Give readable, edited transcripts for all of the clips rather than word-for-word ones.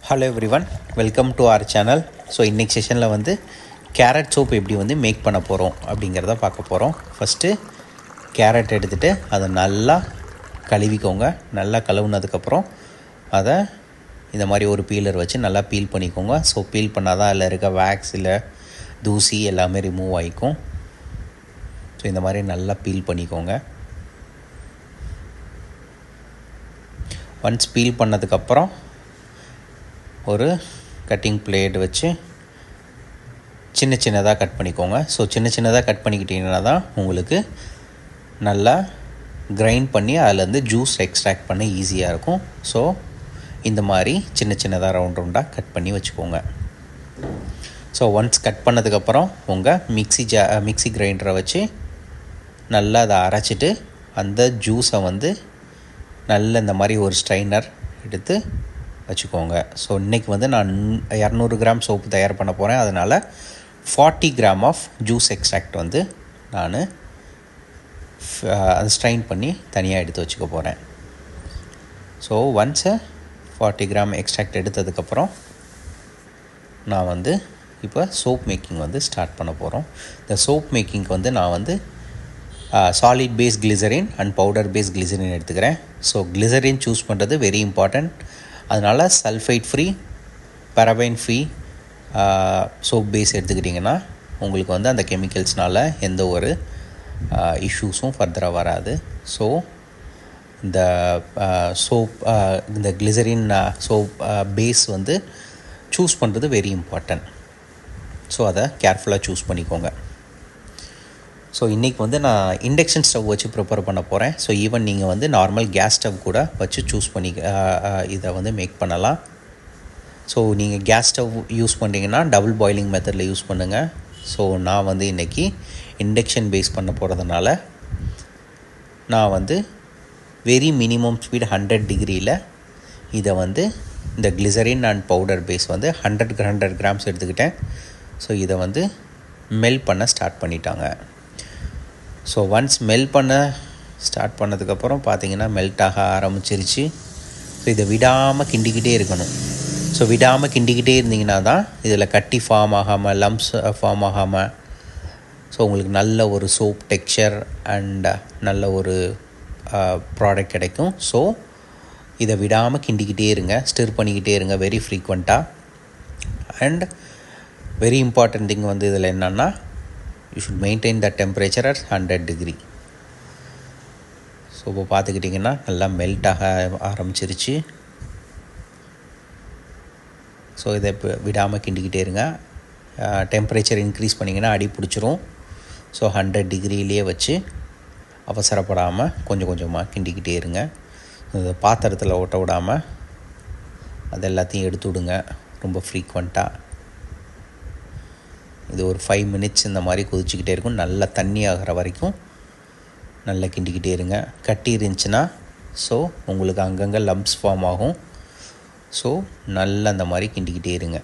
Hello everyone, welcome to our channel. So இன்றைக்கி செஷனில் வந்து கேரட் சோப் எப்படி வந்து மேக் பண்ண போகிறோம் அப்படிங்கிறத பார்க்க போகிறோம். ஃபஸ்ட்டு கேரட் எடுத்துகிட்டு அதை நல்லா கழுவிக்கோங்க. நல்லா கழுவுனதுக்கப்புறம் அதை இந்த மாதிரி ஒரு பீலர் வச்சு நல்லா பீல் பண்ணிக்கோங்க. ஸோ பீல் பண்ணால் தான் அதில் இருக்க வேக்ஸ் இல்லை தூசி எல்லாமே ரிமூவ் ஆகிக்கும். ஸோ இந்த மாதிரி நல்லா பீல் பண்ணிக்கோங்க. ஒன்ஸ் பீல் பண்ணதுக்கப்புறம் ஒரு கட்டிங் பிளேட் வச்சு சின்ன சின்னதாக கட் பண்ணிக்கோங்க. ஸோ சின்ன சின்னதாக கட் பண்ணிக்கிட்டிங்கன்னா தான் உங்களுக்கு நல்லா கிரைண்ட் பண்ணி அதிலேருந்து ஜூஸ் எக்ஸ்ட்ராக்ட் பண்ண ஈஸியாக இருக்கும். ஸோ இந்த மாதிரி சின்ன சின்னதாக ரவுண்ட் ரவுண்டாக கட் பண்ணி வச்சுக்கோங்க. ஸோ ஒன்ஸ் கட் பண்ணதுக்கப்புறம் உங்கள் மிக்ஸி கிரைண்டரை வச்சு நல்லா அதை அரைச்சிட்டு அந்த ஜூஸை வந்து நல்ல இந்த மாதிரி ஒரு ஸ்ட்ரைனர் எடுத்து வச்சுக்கோங்க. ஸோ இன்றைக்கி வந்து நான் 200 கிராம் சோப்பு தயார் பண்ண போகிறேன். அதனால் 40 கிராம் ஆஃப் ஜூஸ் எக்ஸ்ட்ராக்ட் வந்து நான் அது ஸ்ட்ரைன் பண்ணி தனியாக எடுத்து வச்சுக்க போகிறேன். ஸோ ஒன்ஸு 40 கிராம் எக்ஸ்ட்ராக்ட் எடுத்ததுக்கப்புறம் நான் வந்து இப்போ சோப் மேக்கிங் வந்து ஸ்டார்ட் பண்ண போகிறோம். இந்த சோப் மேக்கிங்க்கு வந்து நான் வந்து solid base glycerin and powder base glycerin எடுத்துக்கிறேன். ஸோ கிளிசரின் சூஸ் பண்ணுறது வெரி இம்பார்ட்டண்ட். அதனால் sulphate free, paraben free soap base எடுத்துக்கிட்டிங்கன்னா உங்களுக்கு வந்து அந்த கெமிக்கல்ஸ்னால் எந்த ஒரு இஷ்யூஸும் ஃபர்தராக வராது. ஸோ இந்த சோப் இந்த கிளிசரின் சோப் பேஸ் வந்து சூஸ் பண்ணுறது வெரி இம்பார்ட்டண்ட். ஸோ அதை கேர்ஃபுல்லாக சூஸ் பண்ணிக்கோங்க. ஸோ இன்றைக்கி வந்து நான் இண்டக்ஷன் ஸ்டவ் வச்சு ப்ரிப்பேர் பண்ண போகிறேன். ஸோ ஈவன் நீங்கள் வந்து நார்மல் கேஸ் ஸ்டவ் கூட வச்சு சூஸ் பண்ணி இதை வந்து மேக் பண்ணலாம். ஸோ நீங்கள் கேஸ் ஸ்டவ் யூஸ் பண்ணிங்கன்னா டபுள் பாயிலிங் மெத்தடில் யூஸ் பண்ணுங்கள். ஸோ நான் வந்து இன்றைக்கி இண்டக்ஷன் பேஸ் பண்ண போகிறதுனால நான் வந்து வெரி மினிமம் ஸ்பீட் 100 டிகிரியில் இதை வந்து இந்த கிளிசரின் அண்ட் பவுடர் பேஸ் வந்து 100 கிராம்ஸ் எடுத்துக்கிட்டேன். ஸோ இதை வந்து மெல்ட் பண்ண ஸ்டார்ட் பண்ணிட்டாங்க. ஸோ ஒன்ஸ் மெல்ட் பண்ண ஸ்டார்ட் பண்ணதுக்கப்புறம் பார்த்தீங்கன்னா மெல்ட் ஆக ஆரம்பிச்சிருச்சு. ஸோ இதை விடாமல் கிண்டிக்கிட்டே இருக்கணும். ஸோ விடாமல் கிண்டிக்கிட்டே இருந்தீங்கன்னா தான் இதில் கட்டி ஃபார்ம் ஆகாமல் லம்ப்ஸ் ஃபார்ம் ஆகாமல் ஸோ உங்களுக்கு நல்ல ஒரு சோப் டெக்ஸ்சர் அண்ட் நல்ல ஒரு ப்ராடக்ட் கிடைக்கும். ஸோ இதை விடாமல் கிண்டிக்கிட்டே இருங்க, ஸ்டிர் பண்ணிக்கிட்டே இருங்க வெரி ஃப்ரீக்வெண்ட்டாக. அண்ட் வெரி இம்பார்ட்டன்ட் திங் வந்து இதில் என்னென்னா you should maintain the temperature at 100 degree. So இப்போ பார்த்துக்கிட்டிங்கன்னா நல்லா மெல்ட் ஆக ஆரம்பிச்சிருச்சு. ஸோ இதை இப்போ விடாமல் கிண்டிக்கிட்டே இருங்க. டெம்பரேச்சர் இன்க்ரீஸ் பண்ணிங்கன்னா அடி பிடிச்சிரும். ஸோ 100 டிகிரிலேயே வச்சு அவசரப்படாமல் கொஞ்சம் கொஞ்சமாக கிண்டிக்கிட்டே இருங்க. இந்த பாத்திரத்தில் ஒட்ட விடாமல் அது எல்லாத்தையும் எடுத்து விடுங்க ரொம்ப ஃப்ரீக்வெண்ட்டாக. இது ஒரு 5 மினிட்ஸ் இந்த மாதிரி கொதிச்சிக்கிட்டே இருக்கும். நல்லா தண்ணி ஆகிற வரைக்கும் நல்லா கிண்டிக்கிட்டே இருங்க. கட்டி இருந்துச்சுன்னா ஸோ உங்களுக்கு அங்கங்கே லம்ப்ஸ் ஃபார்ம் ஆகும். ஸோ நல்லா அந்த மாதிரி கிண்டிக்கிட்டே இருங்க.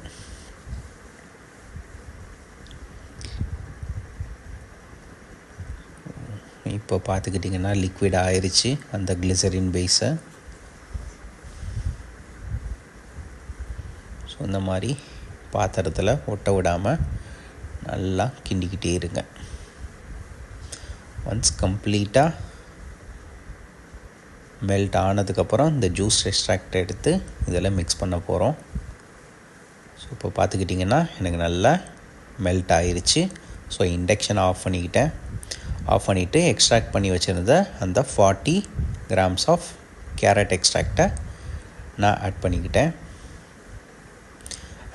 இப்போ பார்த்துக்கிட்டிங்கன்னா லிக்விட் ஆயிடுச்சு அந்த கிளிசரின் பேஸை. ஸோ இந்த மாதிரி பாத்திரத்தில் ஒட்ட விடாமல் நல்லா கிண்டிக்கிட்டே இருங்க. ஒன்ஸ் கம்ப்ளீட்டாக மெல்ட் ஆனதுக்கப்புறம் இந்த ஜூஸ் எக்ஸ்ட்ராக்ட் எடுத்து இதில் மிக்ஸ் பண்ண போகிறோம். ஸோ இப்போ பார்த்துக்கிட்டிங்கன்னா எனக்கு நல்லா மெல்ட் ஆயிடுச்சு. ஸோ இண்டக்ஷன் ஆஃப் பண்ணிக்கிட்டேன். ஆஃப் பண்ணிவிட்டு எக்ஸ்ட்ராக்ட் பண்ணி வச்சுருந்த அந்த 40 கிராம்ஸ் ஆஃப் கேரட் எக்ஸ்ட்ராக்டை நான் ஆட் பண்ணிக்கிட்டேன்.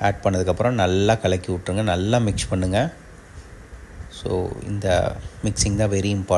ஆட் பண்ணதுக்கப்புறம் நல்லா கலக்கி விட்ருங்க, நல்லா மிக்ஸ் பண்ணுங்கள். ஸோ இந்த மிக்சிங் தான் வெரி இம்பார்ட்டன்ட்.